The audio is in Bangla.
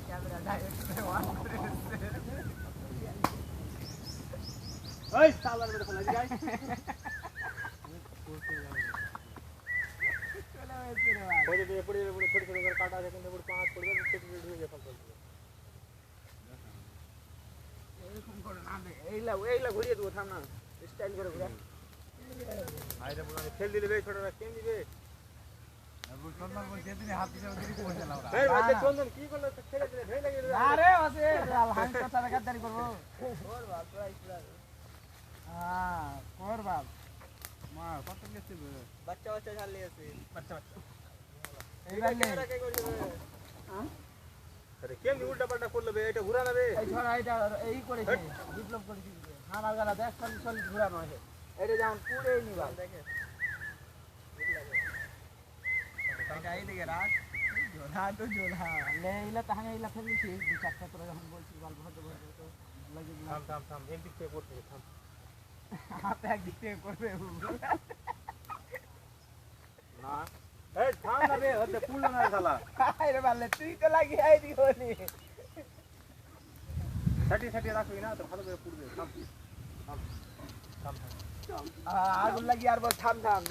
ক্যামেরা ডাইরেক্ট ওয়ান করে ওই সালার বেটা ফলাই যাই ওই যে পড়ে পড়ে ছোট ছোট করে কাটা আছে কিন্তু পুরো পাঁচ পড়বে ছোট ছোট হয়ে যায় ফল এরকম করে না দে এইলা ঘুরিয়ে দেবো থাম না স্টাইল করে ঘুরা আইরে বলে খেল দিলে বে ছোটরা কেন দিবে আবু চন্দন বলছে তুমি হাত দিতে ওদিকে পয়সা লাও না এই ভাই চন্দন কি করলো ছেড়ে দিলে ভয় লাগে আরে ওসে হাম কথা গাদ্দারি করব কর বাপ ট্রাই কর হ্যাঁ কর বাপ মা কত গেছে বাচ্চা বাচ্চা ঝালি আছে বাচ্চা বাচ্চা এইবার ক্যামেরা কে করবে হ্যাঁ আরে কেন উল্টা পাল্টা করলে বে এটা ঘুরা না বে এই ছড়া এটা এই করেছে বিপ্লব করেছে হামার গালা দেখ খালি খালি ঘুরানো আছে এটা যেমন পুরেই নিবা দেখে এটা এই দিকে রাখ জোলা তো জোলা লে ইলা তাহাঙ্গে ইলা ফেলছি দু চারটা তোরা যখন বলছিস গল্প হতে বলতে তো লাগি থাম থাম থাম এক দিক থেকে করতে থাম হাত এক দিক থেকে করবে না এই থাম না বে হতে পুল না শালা আরে বালে তুই তো লাগি আই দি হলি ছাটি ছাটি রাখবি না তো ভালো করে পুড়বে থাম থাম থাম আগুন লাগি আর বল থাম থাম